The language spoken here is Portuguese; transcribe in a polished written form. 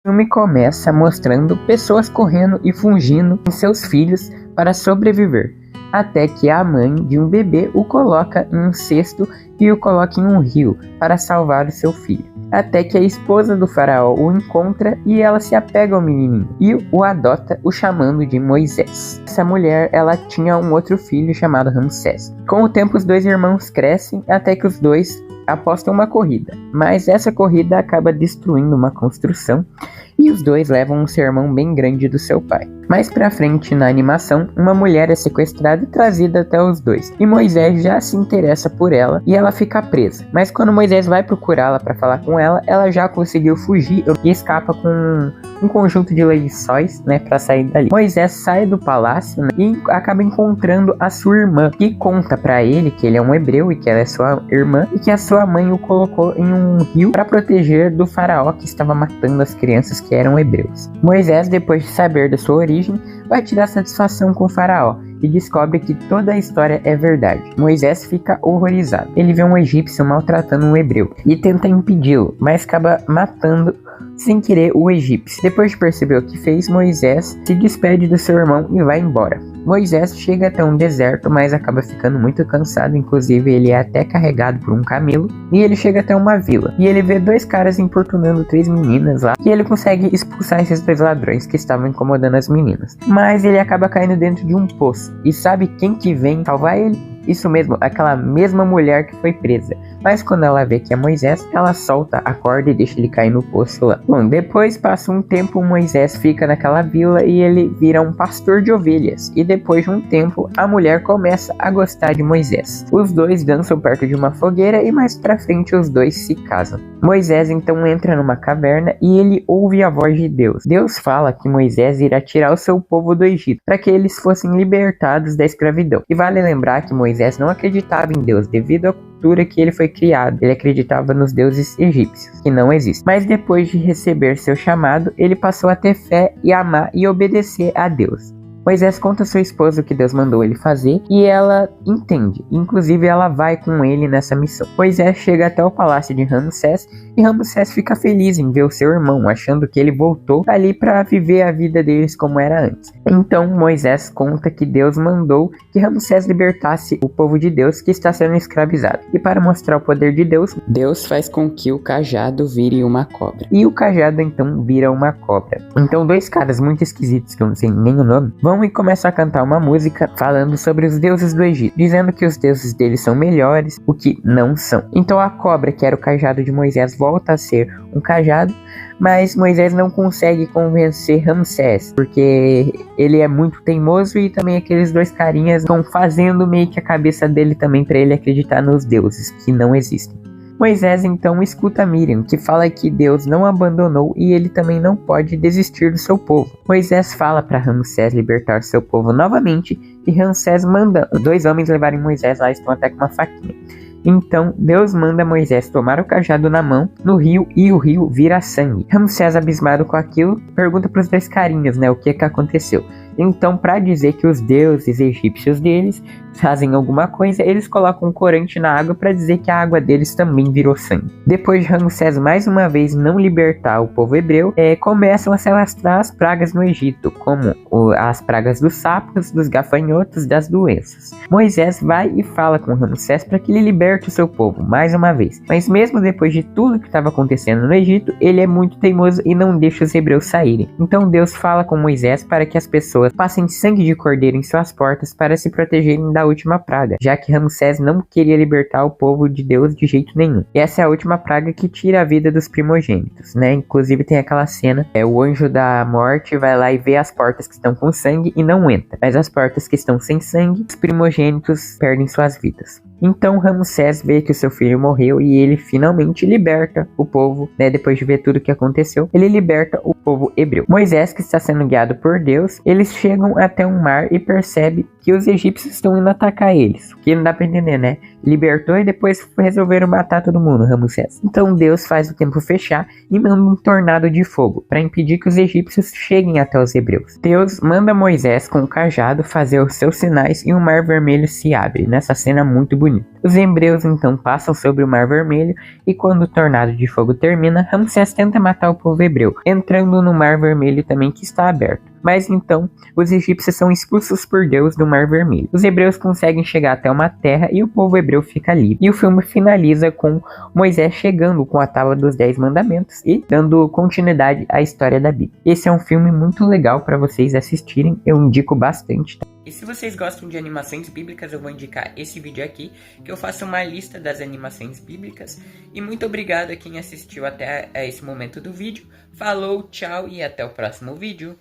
O filme começa mostrando pessoas correndo e fugindo com seus filhos para sobreviver, até que a mãe de um bebê o coloca em um cesto e o coloca em um rio para salvar o seu filho. Até que a esposa do faraó o encontra e ela se apega ao menininho e o adota, o chamando de Moisés. Essa mulher, ela tinha um outro filho chamado Ramsés. Com o tempo, os dois irmãos crescem até que os dois apostam uma corrida, mas essa corrida acaba destruindo uma construção e os dois levam um sermão bem grande do seu pai. Mais pra frente na animação, uma mulher é sequestrada e trazida até os dois, e Moisés já se interessa por ela e ela fica presa. Mas quando Moisés vai procurá-la para falar com ela, ela já conseguiu fugir e escapa com um conjunto de lençóis, para sair dali. Moisés sai do palácio, e acaba encontrando a sua irmã, que conta para ele que ele é um hebreu e que ela é sua irmã e que a sua mãe o colocou em um rio para proteger do faraó que estava matando as crianças que eram hebreus. Moisés, depois de saber da sua origem, vai tirar satisfação com o faraó e descobre que toda a história é verdade. Moisés fica horrorizado. Ele vê um egípcio maltratando um hebreu e tenta impedi-lo, mas acaba matando sem querer o egípcio. Depois de perceber o que fez, Moisés se despede do seu irmão e vai embora. Moisés chega até um deserto, mas acaba ficando muito cansado, inclusive ele é até carregado por um camelo, e ele chega até uma vila, e ele vê dois caras importunando 3 meninas lá, e ele consegue expulsar esses 2 ladrões que estavam incomodando as meninas. Mas ele acaba caindo dentro de um poço, e sabe quem que vem salvar ele? Isso mesmo, aquela mesma mulher que foi presa. Mas quando ela vê que é Moisés, ela solta a corda e deixa ele cair no poço lá. Bom, depois passa um tempo, Moisés fica naquela vila e ele vira um pastor de ovelhas. E depois de um tempo, a mulher começa a gostar de Moisés. Os dois dançam perto de uma fogueira e mais pra frente os dois se casam. Moisés então entra numa caverna e ele ouve a voz de Deus. Deus fala que Moisés irá tirar o seu povo do Egito para que eles fossem libertados da escravidão. E vale lembrar que Moisés não acreditava em Deus devido à cultura que ele foi criado. Ele acreditava nos deuses egípcios, que não existem. Mas depois de receber seu chamado, ele passou a ter fé e amar e obedecer a Deus. Moisés conta a sua esposa o que Deus mandou ele fazer e ela entende, inclusive ela vai com ele nessa missão. Moisés chega até o palácio de Ramsés e Ramsés fica feliz em ver o seu irmão, achando que ele voltou ali para viver a vida deles como era antes. Então Moisés conta que Deus mandou que Ramsés libertasse o povo de Deus que está sendo escravizado. E para mostrar o poder de Deus, Deus faz com que o cajado vire uma cobra. E o cajado então vira uma cobra. Então 2 caras muito esquisitos, que eu não sei nem o nome, vão e começam a cantar uma música falando sobre os deuses do Egito, dizendo que os deuses deles são melhores, o que não são. Então a cobra, que era o cajado de Moisés, volta a ser um cajado, mas Moisés não consegue convencer Ramsés, porque ele é muito teimoso e também aqueles 2 carinhas estão fazendo meio que a cabeça dele também para ele acreditar nos deuses que não existem. Moisés então escuta Miriam, que fala que Deus não abandonou e ele também não pode desistir do seu povo. Moisés fala para Ramsés libertar seu povo novamente e Ramsés manda 2 homens levarem Moisés lá, estão até com uma faquinha. Então Deus manda Moisés tomar o cajado na mão no rio e o rio vira sangue. Ramsés, abismado com aquilo, pergunta para os 2 carinhas, o que aconteceu. Então, para dizer que os deuses egípcios deles fazem alguma coisa, eles colocam um corante na água para dizer que a água deles também virou sangue. Depois de Ramsés mais uma vez não libertar o povo hebreu, começam a se alastrar as pragas no Egito, como as pragas dos sapos, dos gafanhotos, das doenças. Moisés vai e fala com Ramsés para que ele liberte o seu povo mais uma vez. Mas mesmo depois de tudo que estava acontecendo no Egito, ele é muito teimoso e não deixa os hebreus saírem. Então Deus fala com Moisés para que as pessoas passem sangue de cordeiro em suas portas para se protegerem da última praga, já que Ramsés não queria libertar o povo de Deus de jeito nenhum. E essa é a última praga que tira a vida dos primogênitos, Inclusive tem aquela cena, o anjo da morte vai lá e vê as portas que estão com sangue e não entra, mas as portas que estão sem sangue, os primogênitos perdem suas vidas. Então Ramsés vê que o seu filho morreu e ele finalmente liberta o povo, depois de ver tudo o que aconteceu, ele liberta o povo hebreu. Moisés, que está sendo guiado por Deus, eles chegam até um mar e percebe que os egípcios estão indo atacar eles, o que não dá pra entender, Libertou e depois resolveram matar todo mundo, Ramsés. Então Deus faz o tempo fechar e manda um tornado de fogo para impedir que os egípcios cheguem até os hebreus. Deus manda Moisés com o cajado fazer os seus sinais e o mar vermelho se abre. Nessa cena muito bonita. bonita. Os hebreus então passam sobre o Mar Vermelho e quando o tornado de fogo termina, Ramsés tenta matar o povo hebreu, entrando no Mar Vermelho também que está aberto. Mas então, os egípcios são expulsos por Deus do Mar Vermelho. Os hebreus conseguem chegar até uma terra e o povo hebreu fica livre. E o filme finaliza com Moisés chegando com a Tábua dos 10 Mandamentos e dando continuidade à história da Bíblia. Esse é um filme muito legal para vocês assistirem, eu indico bastante. E se vocês gostam de animações bíblicas, eu vou indicar esse vídeo aqui, que eu faço uma lista das animações bíblicas. E muito obrigado a quem assistiu até esse momento do vídeo. Falou, tchau e até o próximo vídeo.